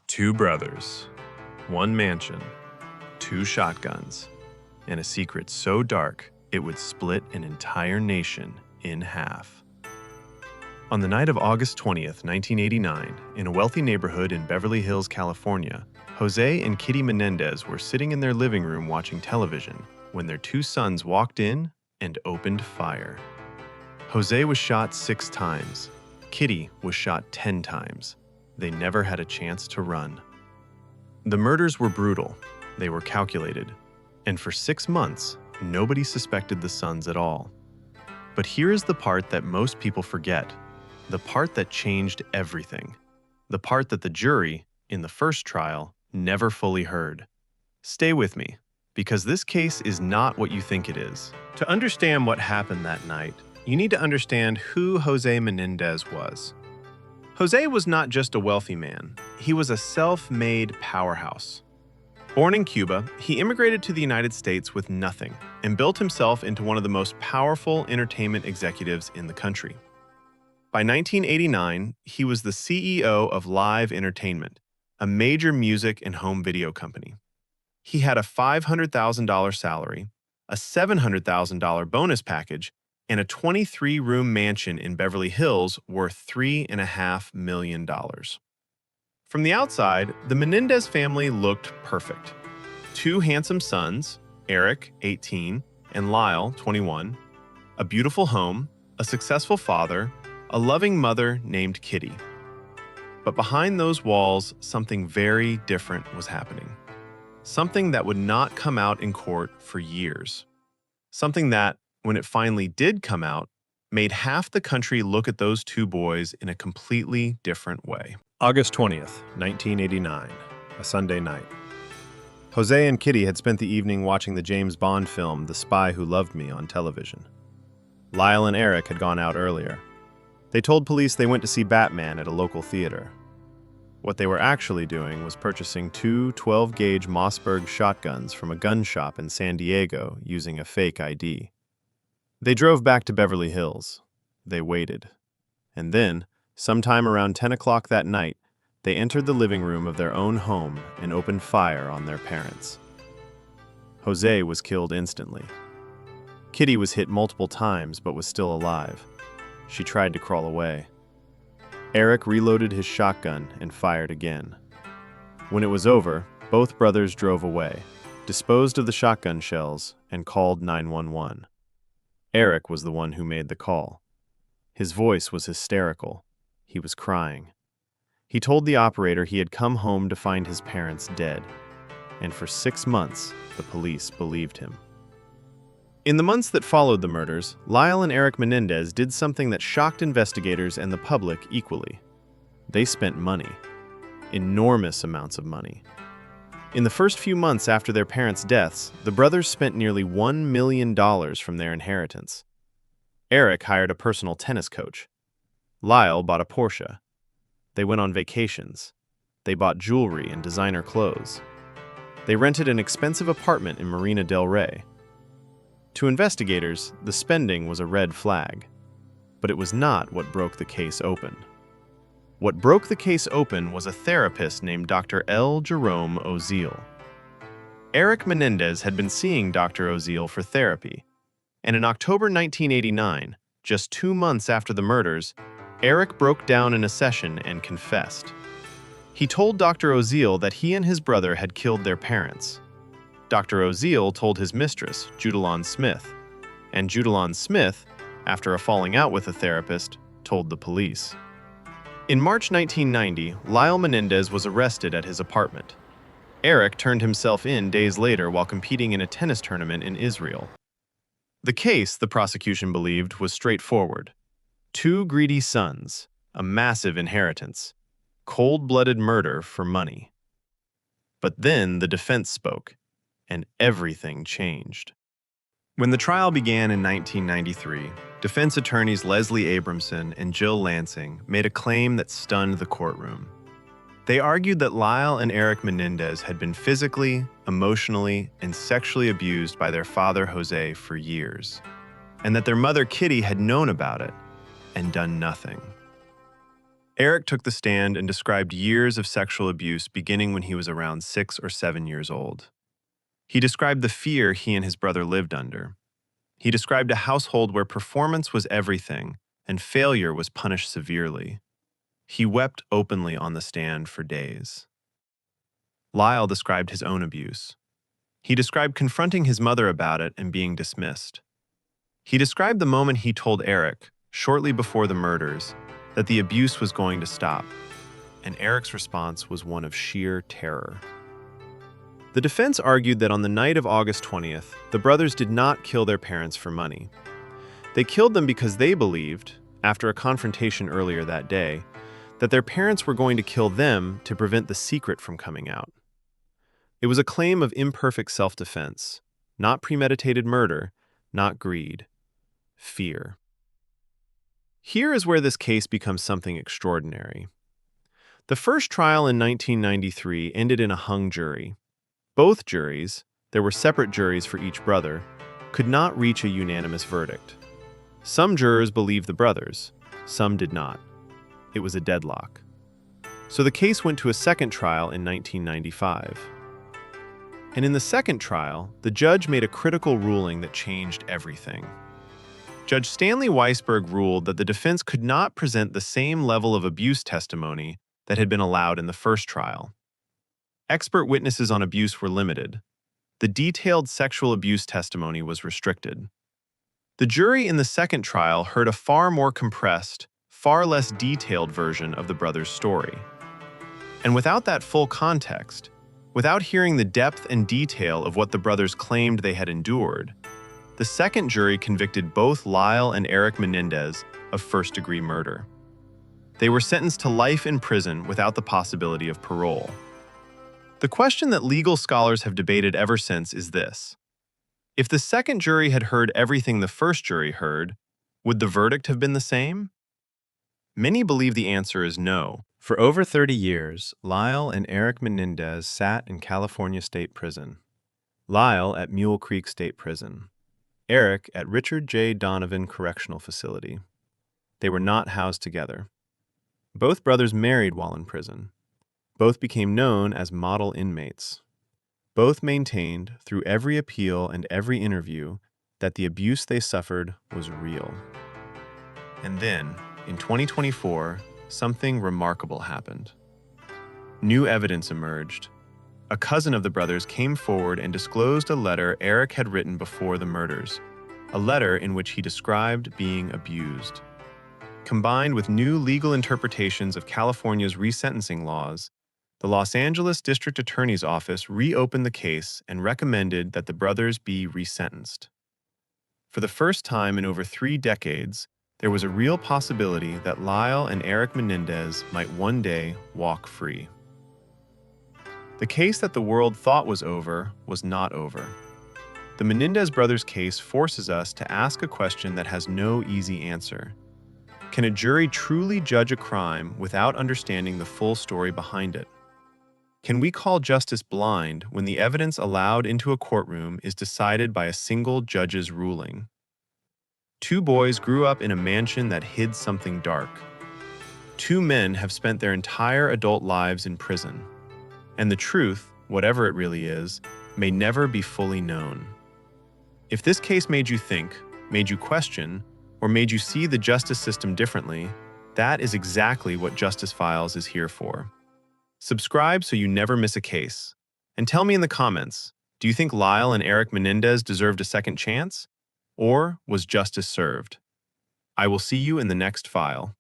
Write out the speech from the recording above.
Two brothers, one mansion, two shotguns, and a secret so dark it would split an entire nation in half. On the night of August 20th, 1989, in a wealthy neighborhood in Beverly Hills, California, José and Kitty Menendez were sitting in their living room watching television when their two sons walked in and opened fire. José was shot 6 times. Kitty was shot 10 times. They never had a chance to run. The murders were brutal. They were calculated. And for 6 months, nobody suspected the sons at all. But here is the part that most people forget. The part that changed everything. The part that the jury, in the first trial, never fully heard. Stay with me, because this case is not what you think it is. To understand what happened that night, you need to understand who José Menendez was. José was not just a wealthy man. He was a self-made powerhouse. Born in Cuba, he immigrated to the United States with nothing and built himself into one of the most powerful entertainment executives in the country. By 1989, he was the CEO of Live Entertainment, a major music and home video company. He had a $500,000 salary, a $700,000 bonus package, and a 23-room mansion in Beverly Hills worth $3.5 million. From the outside, the Menendez family looked perfect. 2 handsome sons, Erik, 18, and Lyle, 21, a beautiful home, a successful father, a loving mother named Kitty. But behind those walls, something very different was happening. Something that would not come out in court for years. Something that, when it finally did come out, made half the country look at those 2 boys in a completely different way. August 20th, 1989, a Sunday night. José and Kitty had spent the evening watching the James Bond film The Spy Who Loved Me on television. Lyle and Erik had gone out earlier. They told police they went to see Batman at a local theater. What they were actually doing was purchasing 2 12-gauge Mossberg shotguns from a gun shop in San Diego using a fake ID. They drove back to Beverly Hills. They waited. And then, sometime around 10 o'clock that night, they entered the living room of their own home and opened fire on their parents. José was killed instantly. Kitty was hit multiple times but was still alive. She tried to crawl away. Erik reloaded his shotgun and fired again. When it was over, both brothers drove away, disposed of the shotgun shells, and called 911. Erik was the one who made the call. His voice was hysterical. He was crying. He told the operator he had come home to find his parents dead. And for 6 months, the police believed him. In the months that followed the murders, Lyle and Erik Menendez did something that shocked investigators and the public equally. They spent money. Enormous amounts of money. In the first few months after their parents' deaths, the brothers spent nearly $1 million from their inheritance. Erik hired a personal tennis coach. Lyle bought a Porsche. They went on vacations. They bought jewelry and designer clothes. They rented an expensive apartment in Marina del Rey. To investigators, the spending was a red flag. But it was not what broke the case open. What broke the case open was a therapist named Dr. L. Jerome Oziel. Erik Menendez had been seeing Dr. Oziel for therapy, and in October 1989, just 2 months after the murders, Erik broke down in a session and confessed. He told Dr. Oziel that he and his brother had killed their parents. Dr. Oziel told his mistress, Judalon Smith, and Judalon Smith, after a falling out with a therapist, told the police. In March 1990, Lyle Menendez was arrested at his apartment. Erik turned himself in days later while competing in a tennis tournament in Israel. The case, the prosecution believed, was straightforward. 2 greedy sons, a massive inheritance, cold-blooded murder for money. But then the defense spoke, and everything changed. When the trial began in 1993, defense attorneys Leslie Abramson and Jill Lansing made a claim that stunned the courtroom. They argued that Lyle and Erik Menendez had been physically, emotionally, and sexually abused by their father José for years, and that their mother Kitty had known about it and done nothing. Erik took the stand and described years of sexual abuse beginning when he was around 6 or 7 years old. He described the fear he and his brother lived under. He described a household where performance was everything and failure was punished severely. He wept openly on the stand for days. Lyle described his own abuse. He described confronting his mother about it and being dismissed. He described the moment he told Erik, shortly before the murders, that the abuse was going to stop, and Erik's response was one of sheer terror. The defense argued that on the night of August 20th, the brothers did not kill their parents for money. They killed them because they believed, after a confrontation earlier that day, that their parents were going to kill them to prevent the secret from coming out. It was a claim of imperfect self-defense, not premeditated murder, not greed, fear. Here is where this case becomes something extraordinary. The first trial in 1993 ended in a hung jury. Both juries, there were separate juries for each brother, could not reach a unanimous verdict. Some jurors believed the brothers, some did not. It was a deadlock. So the case went to a second trial in 1995. And in the second trial, the judge made a critical ruling that changed everything. Judge Stanley Weisberg ruled that the defense could not present the same level of abuse testimony that had been allowed in the first trial. Expert witnesses on abuse were limited. The detailed sexual abuse testimony was restricted. The jury in the second trial heard a far more compressed, far less detailed version of the brothers' story. And without that full context, without hearing the depth and detail of what the brothers claimed they had endured, the second jury convicted both Lyle and Erik Menendez of first-degree murder. They were sentenced to life in prison without the possibility of parole. The question that legal scholars have debated ever since is this: if the second jury had heard everything the first jury heard, would the verdict have been the same? Many believe the answer is no. For over 30 years, Lyle and Erik Menendez sat in California State Prison. Lyle at Mule Creek State Prison. Erik at Richard J. Donovan Correctional Facility. They were not housed together. Both brothers married while in prison. Both became known as model inmates. Both maintained, through every appeal and every interview, that the abuse they suffered was real. And then, in 2024, something remarkable happened. New evidence emerged. A cousin of the brothers came forward and disclosed a letter Erik had written before the murders, a letter in which he described being abused. Combined with new legal interpretations of California's resentencing laws, the Los Angeles District Attorney's Office reopened the case and recommended that the brothers be resentenced. For the first time in over 3 decades, there was a real possibility that Lyle and Erik Menendez might one day walk free. The case that the world thought was over was not over. The Menendez brothers' case forces us to ask a question that has no easy answer. Can a jury truly judge a crime without understanding the full story behind it? Can we call justice blind when the evidence allowed into a courtroom is decided by a single judge's ruling? 2 boys grew up in a mansion that hid something dark. 2 men have spent their entire adult lives in prison. And the truth, whatever it really is, may never be fully known. If this case made you think, made you question, or made you see the justice system differently, that is exactly what Justice Files is here for. Subscribe so you never miss a case. And tell me in the comments, do you think Lyle and Erik Menendez deserved a second chance? Or was justice served? I will see you in the next file.